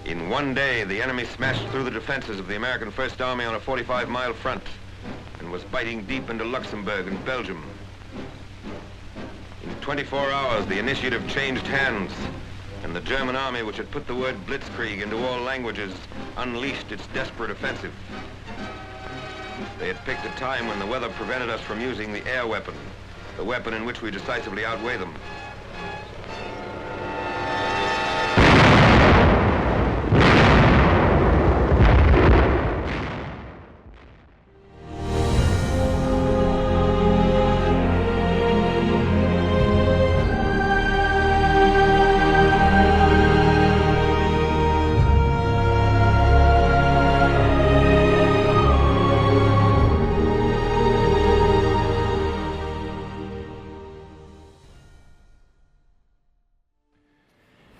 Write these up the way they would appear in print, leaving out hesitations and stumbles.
In one day, the enemy smashed through the defenses of the American First Army on a 45-mile front and was biting deep into Luxembourg and Belgium. In 24 hours, the initiative changed hands, and the German army, which had put the word blitzkrieg into all languages, unleashed its desperate offensive. They had picked a time when the weather prevented us from using the air weapon, the weapon in which we decisively outweigh them.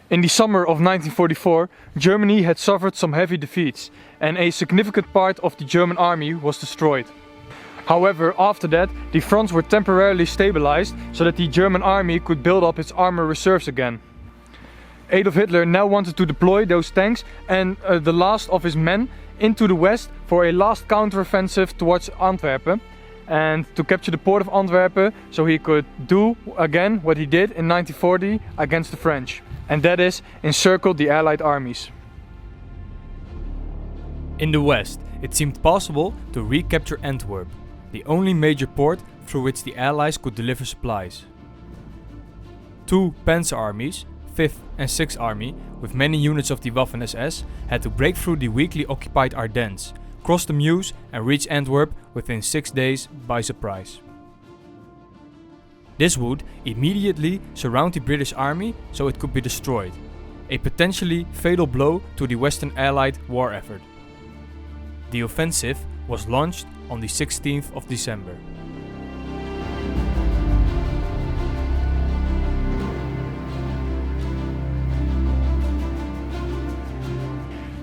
In the summer of 1944, Germany had suffered some heavy defeats and a significant part of the German army was destroyed. However, after that, the fronts were temporarily stabilized so that the German army could build up its armor reserves again. Adolf Hitler now wanted to deploy those tanks and the last of his men into the west for a last counteroffensive towards Antwerp and to capture the port of Antwerp so he could do again what he did in 1940 against the French. And that is, encircle the Allied armies. In the west, it seemed possible to recapture Antwerp, the only major port through which the Allies could deliver supplies. Two panzer armies, 5th and 6th Army, with many units of the Waffen-SS, had to break through the weakly occupied Ardennes, cross the Meuse and reach Antwerp within 6 days by surprise. This would immediately surround the British army so it could be destroyed, a potentially fatal blow to the Western Allied war effort. The offensive was launched on the 16th of December.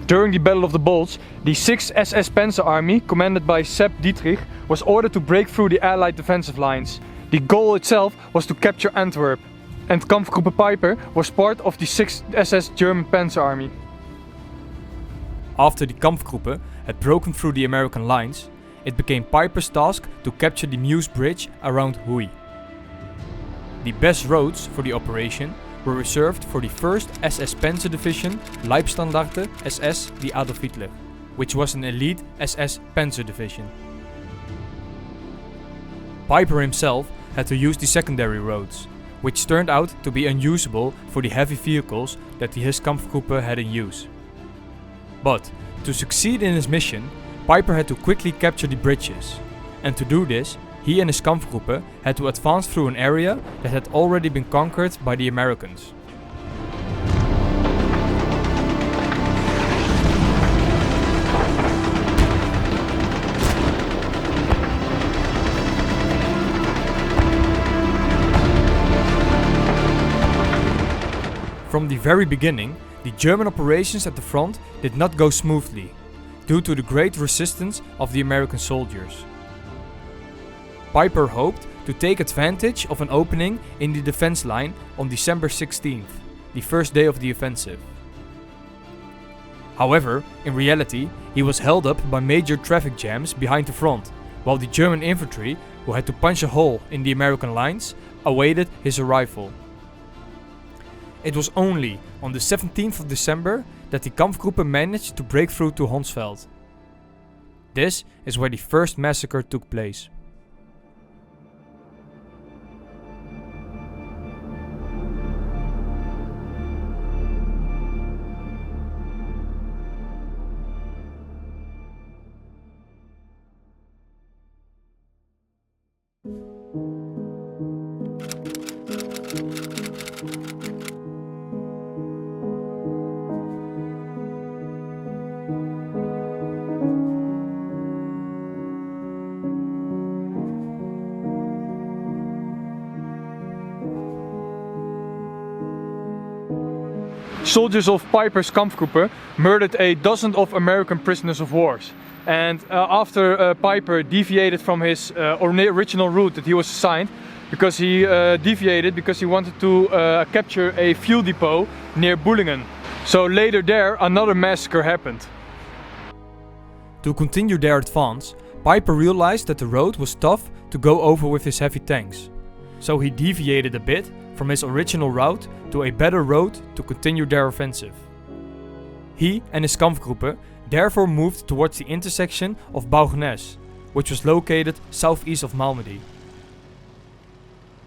During the Battle of the Bulge, the 6th SS Panzer Army, commanded by Sepp Dietrich, was ordered to break through the Allied defensive lines. The goal itself was to capture Antwerp, and Kampfgruppe Piper was part of the 6th SS German Panzer Army. After the Kampfgruppe had broken through the American lines, it became Piper's task to capture the Meuse Bridge around Huy. The best roads for the operation were reserved for the 1st SS Panzer Division Leibstandarte SS die Adolf Hitler, which was an elite SS Panzer division. Piper himself had to use the secondary roads, which turned out to be unusable for the heavy vehicles that his Kampfgruppe had in use. But to succeed in his mission, Piper had to quickly capture the bridges, and to do this, he and his Kampfgruppe had to advance through an area that had already been conquered by the Americans. From the very beginning, the German operations at the front did not go smoothly, due to the great resistance of the American soldiers. Piper hoped to take advantage of an opening in the defense line on December 16th, the first day of the offensive. However, in reality, he was held up by major traffic jams behind the front, while the German infantry, who had to punch a hole in the American lines, awaited his arrival. It was only on the 17th of December that the Kampfgruppe managed to break through to Honsfeld. This is where the first massacre took place. Soldiers of Piper's Kampfgruppe murdered a dozen of American prisoners of war. And after Piper deviated from his original route that he was assigned, because he wanted to capture a fuel depot near Bullingen. So later there, another massacre happened. To continue their advance, Piper realized that the road was tough to go over with his heavy tanks. So he deviated a bit from his original route to a better road to continue their offensive. He and his Kampfgruppe therefore moved towards the intersection of Ardennes, which was located southeast of Malmedy.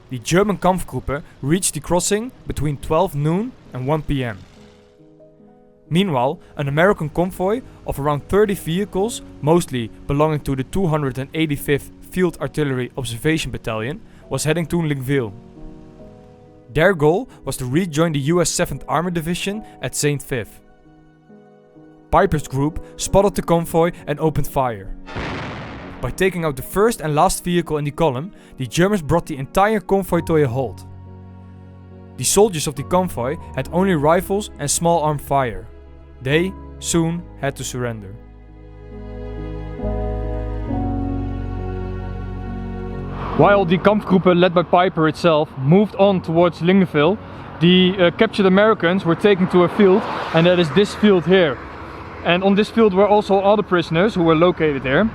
The German Kampfgruppe reached the crossing between 12 noon and 1 p.m. Meanwhile, an American convoy of around 30 vehicles, mostly belonging to the 285th Field Artillery Observation Battalion, was heading to Lingville. Their goal was to rejoin the US 7th Armored Division at St. Viv. Piper's group spotted the convoy and opened fire. By taking out the first and last vehicle in the column, the Germans brought the entire convoy to a halt. The soldiers of the convoy had only rifles and small arm fire. They soon had to surrender. While the Kampfgruppe led by Piper itself moved on towards Lingville, the captured Americans were taken to a field, and that is this field here. And on this field were also other prisoners who were located there.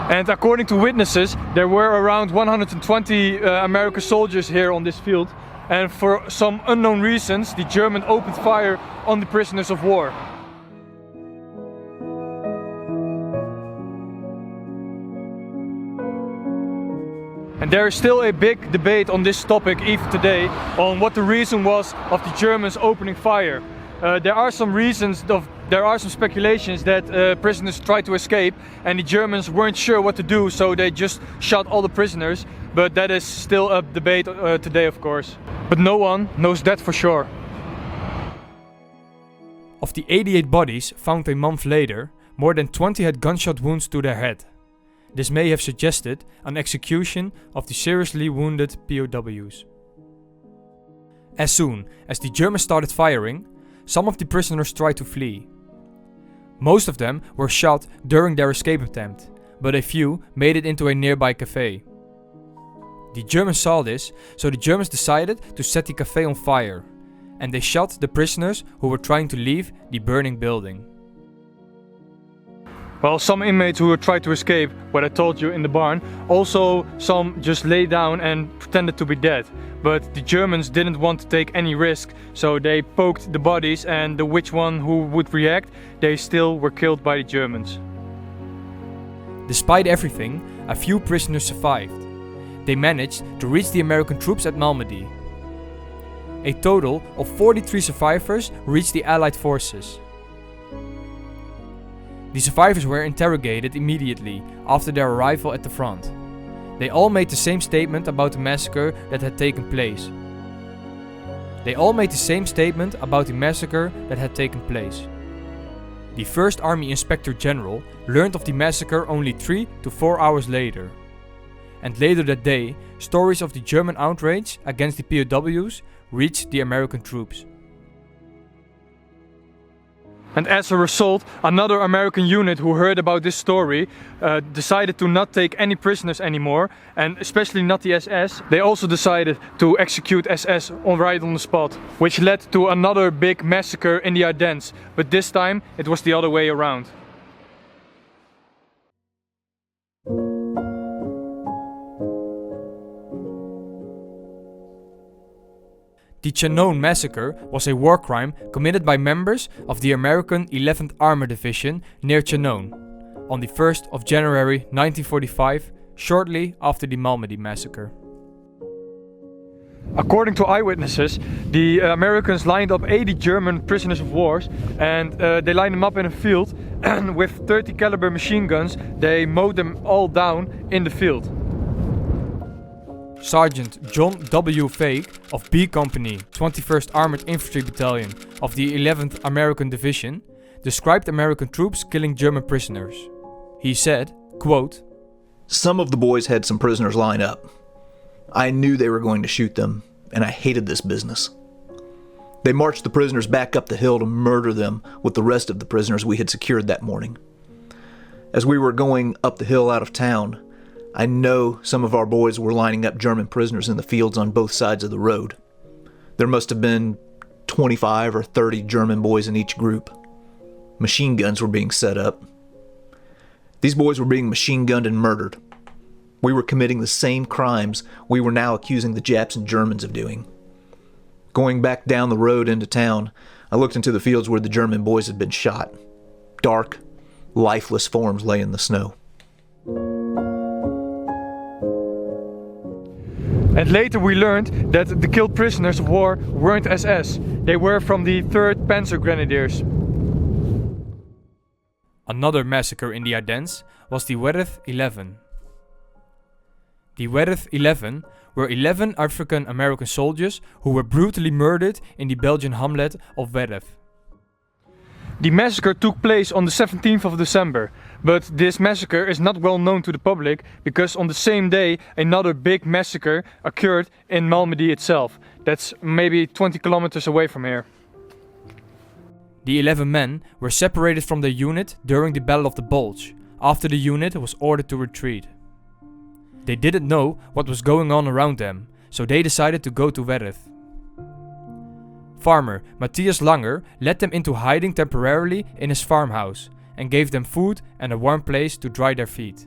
And according to witnesses, there were around 120 American soldiers here on this field. And for some unknown reasons, the Germans opened fire on the prisoners of war. And there is still a big debate on this topic even today, on what the reason was of the Germans opening fire. There are some speculations that prisoners tried to escape and the Germans weren't sure what to do, so they just shot all the prisoners. But that is still a debate today, of course. But no one knows that for sure. Of the 88 bodies found a month later, more than 20 had gunshot wounds to their head. This may have suggested an execution of the seriously wounded POWs. As soon as the Germans started firing, some of the prisoners tried to flee. Most of them were shot during their escape attempt, but a few made it into a nearby cafe. The Germans saw this, so the Germans decided to set the cafe on fire, and they shot the prisoners who were trying to leave the burning building. Well, some inmates who tried to escape, what I told you in the barn, also some just lay down and pretended to be dead. But the Germans didn't want to take any risk, so they poked the bodies, and which one who would react, they still were killed by the Germans. Despite everything, a few prisoners survived. They managed to reach the American troops at Malmedy. A total of 43 survivors reached the Allied forces. The survivors were interrogated immediately after their arrival at the front. They all made the same statement about the massacre that had taken place. The 1st Army Inspector General learned of the massacre only 3 to 4 hours later. And later that day, stories of the German outrage against the POWs reached the American troops. And as a result, another American unit who heard about this story decided to not take any prisoners anymore, and especially not the SS. They also decided to execute SS right on the spot, which led to another big massacre in the Ardennes, but this time it was the other way around. The Chenone Massacre was a war crime committed by members of the American 11th Armored Division near Chenone on the 1st of January 1945, shortly after the Malmedy Massacre. According to eyewitnesses, the Americans lined up 80 German prisoners of war, and they lined them up in a field, and with 30 caliber machine guns they mowed them all down in the field. Sergeant John W. Fake of B Company, 21st Armored Infantry Battalion of the 11th American Division, described American troops killing German prisoners. He said, quote, "Some of the boys had some prisoners line up. I knew they were going to shoot them, and I hated this business. They marched the prisoners back up the hill to murder them with the rest of the prisoners we had secured that morning. As we were going up the hill out of town, I know some of our boys were lining up German prisoners in the fields on both sides of the road. There must have been 25 or 30 German boys in each group. Machine guns were being set up. These boys were being machine gunned and murdered. We were committing the same crimes we were now accusing the Japs and Germans of doing. Going back down the road into town, I looked into the fields where the German boys had been shot. Dark, lifeless forms lay in the snow. And later we learned that the killed prisoners of war weren't SS. They were from the 3rd Panzer Grenadiers. Another massacre in the Ardennes was the WW2. The WW2 were 11 African American soldiers who were brutally murdered in the Belgian hamlet of Werf. The massacre took place on the 17th of December, but this massacre is not well known to the public because on the same day another big massacre occurred in Malmedy itself. That's maybe 20 kilometers away from here. The 11 men were separated from their unit during the Battle of the Bulge, after the unit was ordered to retreat. They didn't know what was going on around them, so they decided to go to Werf. Farmer Matthias Langer led them into hiding temporarily in his farmhouse and gave them food and a warm place to dry their feet.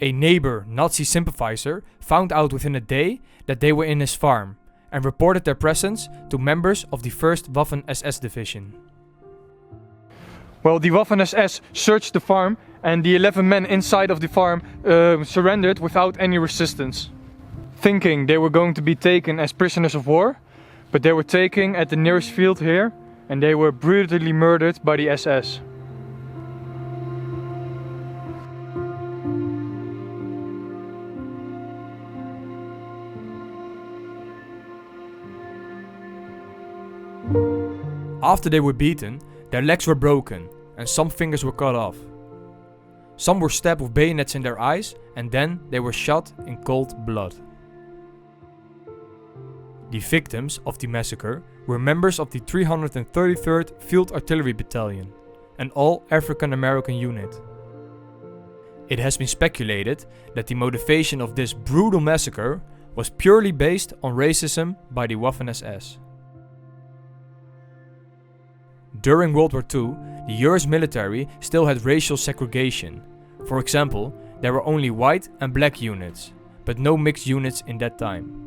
A neighbor Nazi sympathizer found out within a day that they were in his farm and reported their presence to members of the 1st Waffen-SS division. Well, the Waffen-SS searched the farm and the 11 men inside of the farm surrendered without any resistance. Thinking they were going to be taken as prisoners of war, but they were taken at the nearest field here and they were brutally murdered by the SS. After they were beaten, their legs were broken and some fingers were cut off. Some were stabbed with bayonets in their eyes and then they were shot in cold blood. The victims of the massacre were members of the 333rd Field Artillery Battalion, an all-African American unit. It has been speculated that the motivation of this brutal massacre was purely based on racism by the Waffen-SS. During World War II, the US military still had racial segregation. For example, there were only white and black units, but no mixed units in that time.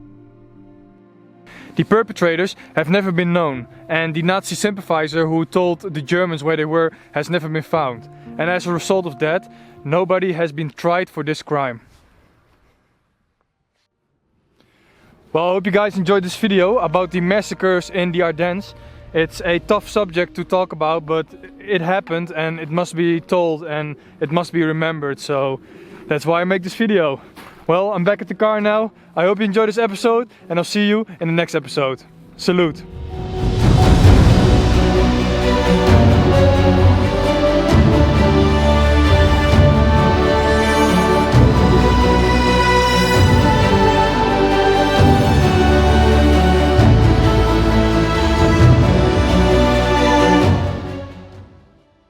The perpetrators have never been known, and the Nazi sympathizer who told the Germans where they were has never been found. And as a result of that, nobody has been tried for this crime. Well, I hope you guys enjoyed this video about the massacres in the Ardennes. It's a tough subject to talk about, but it happened and it must be told and it must be remembered, so that's why I make this video. Well, I'm back at the car now. I hope you enjoyed this episode and I'll see you in the next episode. Salute!